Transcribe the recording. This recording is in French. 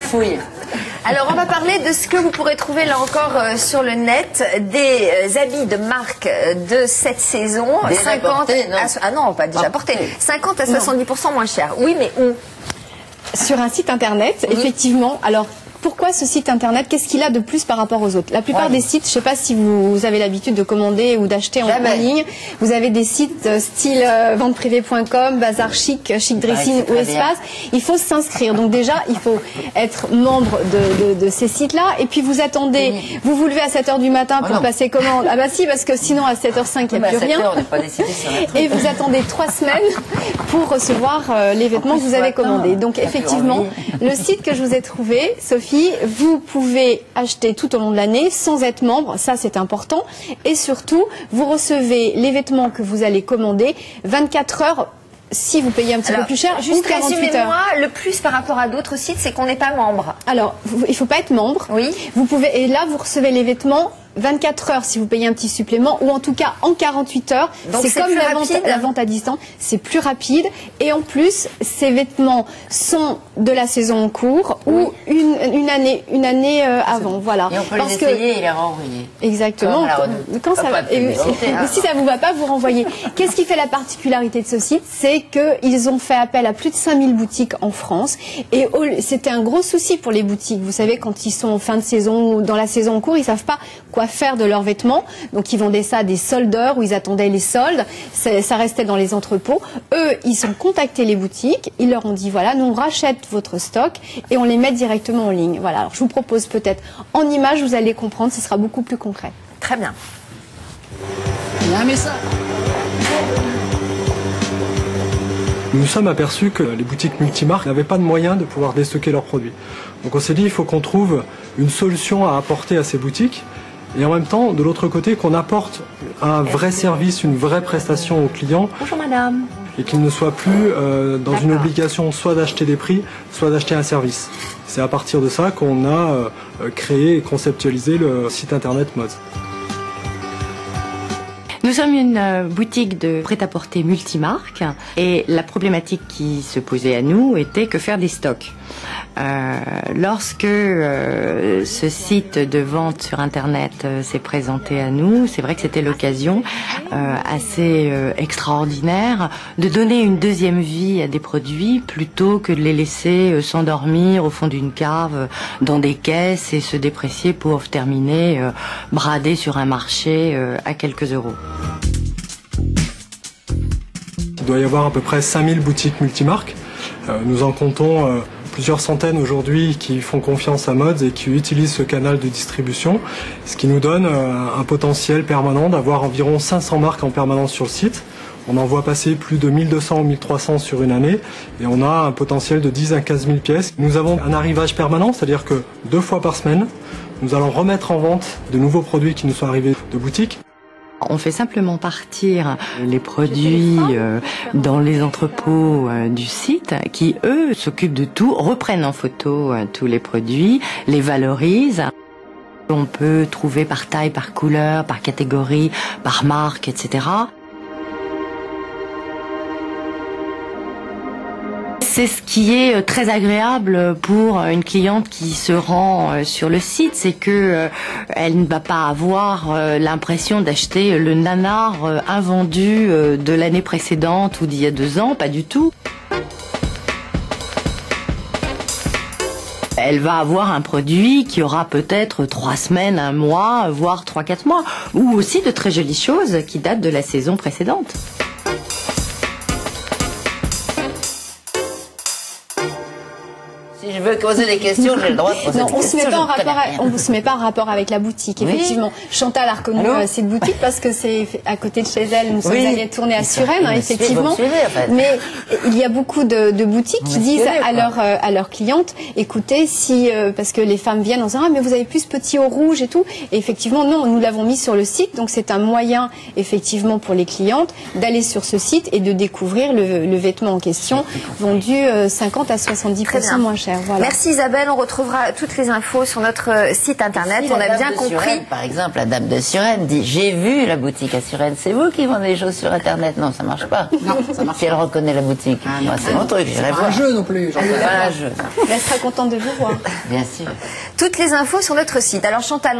fouille. Alors, on va parler de ce que vous pourrez trouver là encore sur le net, des habits de marque de cette saison. Déjà 50 portés, non. Ah non, pas déjà portés. 50 à 70% moins cher. Oui, mais où? Sur un site internet, effectivement. Alors, pourquoi ce site internet? Qu'est-ce qu'il a de plus par rapport aux autres? La plupart des sites, je ne sais pas si vous avez l'habitude de commander ou d'acheter en ligne, vous avez des sites style venteprivée.com, Bazar Chic, Chic Dressing ou Espace. Il faut s'inscrire. Donc déjà, il faut être membre de ces sites-là. Et puis vous attendez, vous vous levez à 7 h du matin pour passer commande. Ah bah si, parce que sinon à 7 h 05 il n'y a plus rien. Et vous attendez 3 semaines pour recevoir les vêtements que vous avez commandés. Donc effectivement, le site que je vous ai trouvé, Sophie, vous pouvez acheter tout au long de l'année sans être membre, ça c'est important. Et surtout, vous recevez les vêtements que vous allez commander 24 heures si vous payez un petit peu plus cher, juste 48 heures. Moi, le plus par rapport à d'autres sites, c'est qu'on n'est pas membre. Alors, il ne faut pas être membre. Oui. Vous pouvez, et là, vous recevez les vêtements 24 heures si vous payez un petit supplément, ou en tout cas en 48 heures. C'est comme la vente à distance, c'est plus rapide. Et en plus, ces vêtements sont de la saison en cours ou une année avant. Voilà. Et on peut les essayer et les renvoyer. Exactement. Quand ça va, si ça ne vous va pas, vous renvoyez. Qu'est-ce qui fait la particularité de ce site? C'est qu'ils ont fait appel à plus de 5000 boutiques en France. Et c'était un gros souci pour les boutiques. Vous savez, quand ils sont en fin de saison ou dans la saison en cours, ils ne savent pas quoi faire de leurs vêtements. Donc ils vendaient ça à des soldeurs où ils attendaient les soldes. Ça restait dans les entrepôts. Eux, ils ont contacté les boutiques. Ils leur ont dit, voilà, nous on rachète votre stock et on les met directement en ligne. Voilà. Alors je vous propose peut-être en image, vous allez comprendre, ce sera beaucoup plus concret. Très bien. Il y a un message. Nous nous sommes aperçus que les boutiques multimarques n'avaient pas de moyens de pouvoir déstocker leurs produits. Donc on s'est dit, il faut qu'on trouve une solution à apporter à ces boutiques et en même temps, de l'autre côté, qu'on apporte un vrai service, une vraie prestation aux clients. Bonjour madame. Et qu'ils ne soient plus dans une obligation soit d'acheter des prix, soit d'acheter un service. C'est à partir de ça qu'on a créé et conceptualisé le site internet Moz. Nous sommes une boutique de prêt-à-porter multimarque et la problématique qui se posait à nous était que faire des stocks. Lorsque ce site de vente sur Internet s'est présenté à nous, c'est vrai que c'était l'occasion assez extraordinaire de donner une deuxième vie à des produits plutôt que de les laisser s'endormir au fond d'une cave dans des caisses et se déprécier pour terminer bradés sur un marché à quelques euros. Il doit y avoir à peu près 5000 boutiques multimarques. Nous en comptons plusieurs centaines aujourd'hui qui font confiance à Moz et qui utilisent ce canal de distribution, ce qui nous donne un potentiel permanent d'avoir environ 500 marques en permanence sur le site. On en voit passer plus de 1200 ou 1300 sur une année et on a un potentiel de 10 à 15 000 pièces. Nous avons un arrivage permanent, c'est-à-dire que 2 fois par semaine, nous allons remettre en vente de nouveaux produits qui nous sont arrivés de boutique. On fait simplement partir les produits dans les entrepôts du site qui, eux, s'occupent de tout, reprennent en photo tous les produits, les valorisent. On peut trouver par taille, par couleur, par catégorie, par marque, etc. C'est ce qui est très agréable pour une cliente qui se rend sur le site, c'est que elle ne va pas avoir l'impression d'acheter le nanar invendu de l'année précédente ou d'il y a 2 ans, pas du tout. Elle va avoir un produit qui aura peut-être 3 semaines, 1 mois, voire 3-4 mois, ou aussi de très jolies choses qui datent de la saison précédente. Si je veux poser des questions, j'ai le droit de poser des questions. On ne se met pas en rapport avec la boutique. Effectivement, Chantal a reconnu cette boutique parce que c'est à côté de chez elle. Nous sommes allés tourner à Suresnes, effectivement. Mais il y a beaucoup de boutiques qui disent à leurs clientes, écoutez, parce que les femmes viennent en disant, ah, mais vous avez plus petit au rouge et tout. Et effectivement, non, nous l'avons mis sur le site. Donc c'est un moyen, effectivement, pour les clientes d'aller sur ce site et de découvrir le vêtement en question, vendu 50 à 70% moins cher. voilà. Merci Isabelle, on retrouvera toutes les infos sur notre site internet. Si, on a bien compris. Suresnes, par exemple, la dame de Suresnes dit j'ai vu la boutique à Suresnes. C'est vous qui vendez les choses sur internet? Non, ça marche pas. Non, ça marche si elle reconnaît la boutique, moi c'est mon truc, j'irai voir. Pas un jeu non plus. C'est pas un jeu. Elle sera contente de vous voir. Bien sûr. Toutes les infos sur notre site. Alors Chantal.